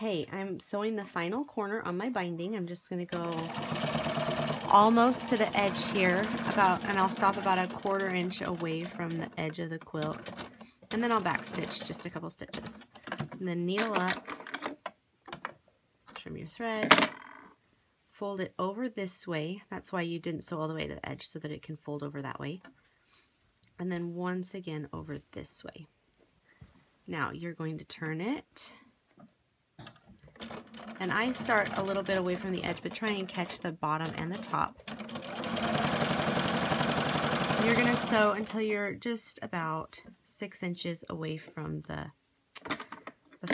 Okay, I'm sewing the final corner on my binding. I'm just going to go almost to the edge here, and I'll stop about a 1/4 inch away from the edge of the quilt. And then I'll back stitch just a couple stitches. And then needle up, trim your thread, fold it over this way. That's why you didn't sew all the way to the edge, so that it can fold over that way. And then once again over this way. Now you're going to turn it. And I start a little bit away from the edge, but try and catch the bottom and the top. And you're going to sew until you're just about 6 inches away from the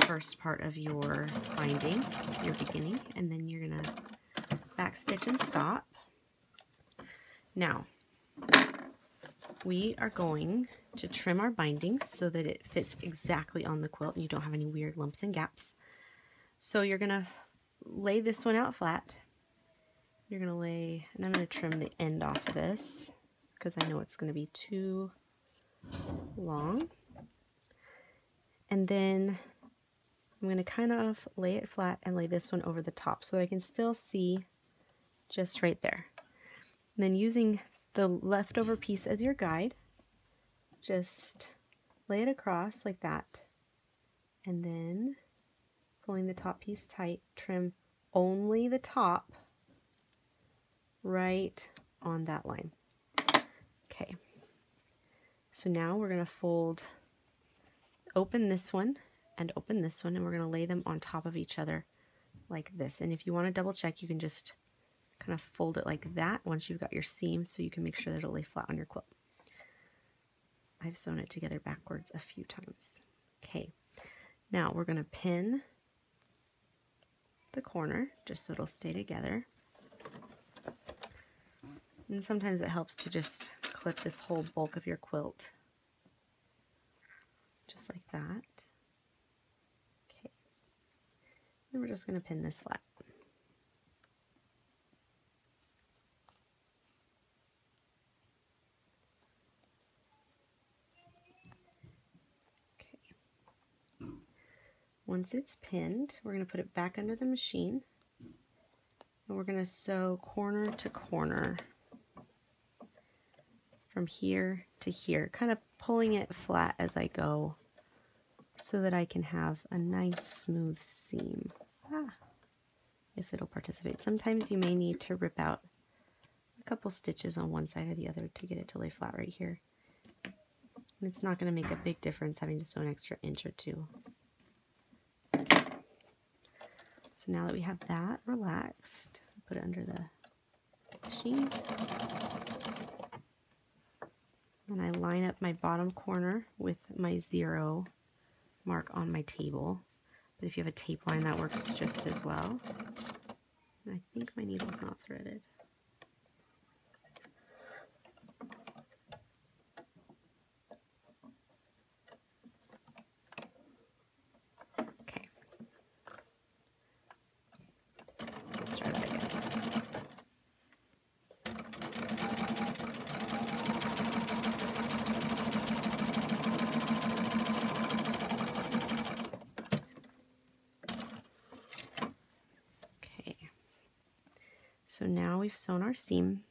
first part of your binding, your beginning, and then you're going to back stitch and stop. Now, we are going to trim our binding so that it fits exactly on the quilt and you don't have any weird lumps and gaps. So you're going to lay this one out flat. You're going to lay, and I'm going to trim the end off of this because I know it's going to be too long. And then I'm going to kind of lay it flat and lay this one over the top so that I can still see just right there. And then using the leftover piece as your guide, just lay it across like that. And then pulling the top piece tight, trim only the top right on that line. Okay, so now we're going to open this one, and open this one, and we're going to lay them on top of each other like this. And if you want to double check, you can just kind of fold it like that once you've got your seam, so you can make sure that it'll lay flat on your quilt. I've sewn it together backwards a few times. Okay, now we're going to pin the corner just so it'll stay together. And sometimes it helps to just clip this whole bulk of your quilt just like that. Okay, and we're just going to pin this flat. Okay, once it's pinned, we're going to put it back under the machine, and we're going to sew corner to corner from here to here, kind of pulling it flat as I go so that I can have a nice smooth seam. If it'll participate. Sometimes you may need to rip out a couple stitches on one side or the other to get it to lay flat right here. And it's not going to make a big difference having to sew an extra inch or two. So now that we have that relaxed, put it under the machine. Then I line up my bottom corner with my 0 mark on my table. But if you have a tape line, that works just as well. And I think my needle's not threaded. Okay. Let's try that again. So now we've sewn our seam.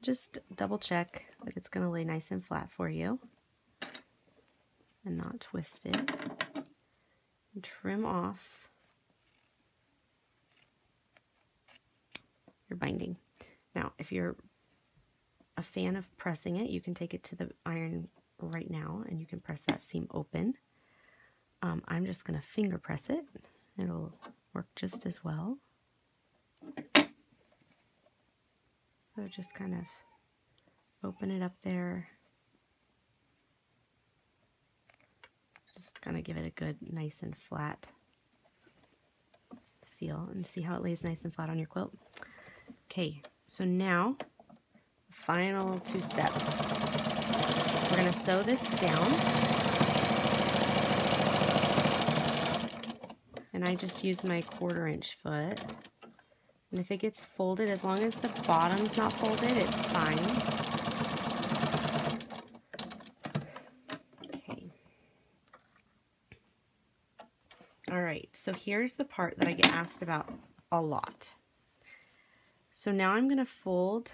Just double check that it's going to lay nice and flat for you and not twisted. And trim off your binding. Now, if you're a fan of pressing it, you can take it to the iron right now and you can press that seam open. I'm just going to finger press it. It'll work just as well. So just kind of open it up there. Just kind of give it a good, nice and flat feel and see how it lays nice and flat on your quilt. Okay, so now, final 2 steps. We're going to sew this down. And I just use my 1/4 inch foot. And if it gets folded, as long as the bottom's not folded, it's fine. Okay. All right, so here's the part that I get asked about a lot. So now I'm going to fold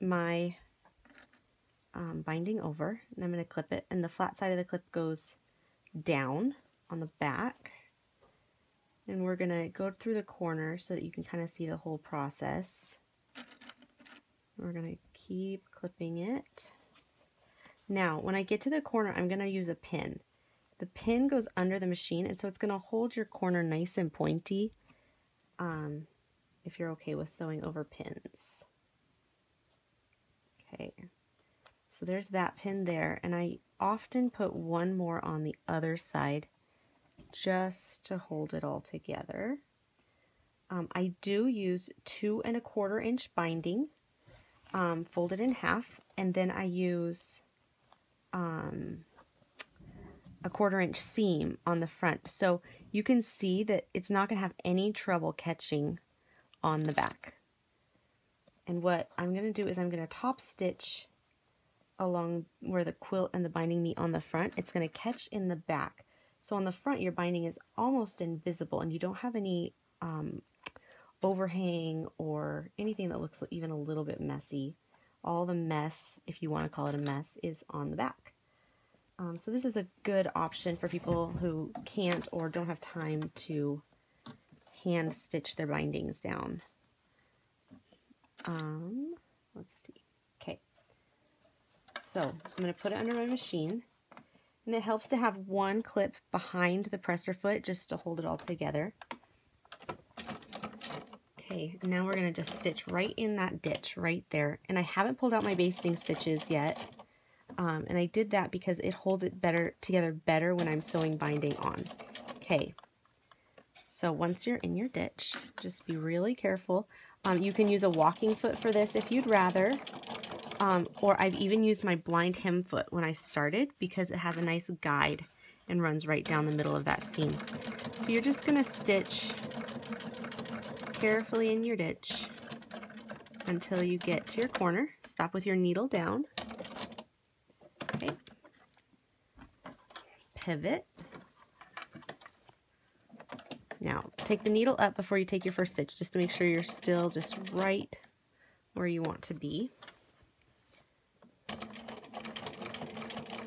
my binding over, and I'm going to clip it, and the flat side of the clip goes down on the back. And we're going to go through the corner so that you can kind of see the whole process. We're going to keep clipping it. Now, when I get to the corner, I'm going to use a pin. The pin goes under the machine, and so it's going to hold your corner nice and pointy if you're okay with sewing over pins. Okay, so there's that pin there, and I often put one more on the other side just to hold it all together. I do use 2 1/4 inch binding, folded in half, and then I use a 1/4 inch seam on the front, so you can see that it's not going to have any trouble catching on the back. And what I'm going to do is I'm going to top stitch along where the quilt and the binding meet on the front. It's going to catch in the back. So on the front, your binding is almost invisible, and you don't have any overhang or anything that looks even a little bit messy. All the mess, if you want to call it a mess, is on the back. So this is a good option for people who can't or don't have time to hand stitch their bindings down. Let's see. Okay. So I'm going to put it under my machine, and it helps to have one clip behind the presser foot just to hold it all together. Okay, now we're going to just stitch right in that ditch right there. And I haven't pulled out my basting stitches yet. And I did that because it holds it together better when I'm sewing binding on. Okay, so once you're in your ditch, just be really careful. You can use a walking foot for this if you'd rather, or I've even used my blind hem foot when I started because it has a nice guide and runs right down the middle of that seam. So you're just going to stitch carefully in your ditch until you get to your corner. Stop with your needle down. Okay. Pivot. Now, take the needle up before you take your first stitch, just to make sure you're still just right where you want to be.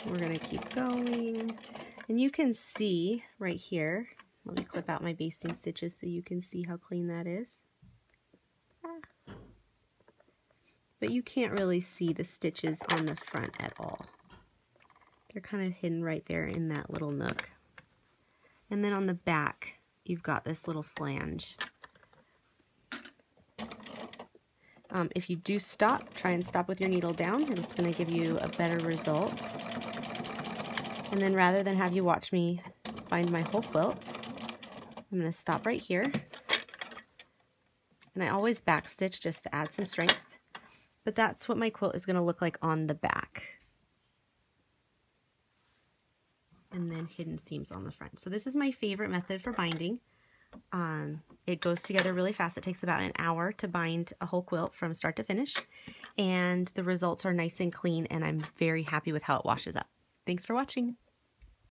We're going to keep going. And you can see right here, let me clip out my basting stitches so you can see how clean that is. But you can't really see the stitches on the front at all. They're kind of hidden right there in that little nook. And then on the back, you've got this little flange. If you do stop, try and stop with your needle down, and it's going to give you a better result. And then rather than have you watch me bind my whole quilt, I'm going to stop right here. And I always back stitch just to add some strength. But that's what my quilt is going to look like on the back. And then hidden seams on the front. So this is my favorite method for binding. It goes together really fast. It takes about an hour to bind a whole quilt from start to finish. And the results are nice and clean, and I'm very happy with how it washes up. Thanks for watching.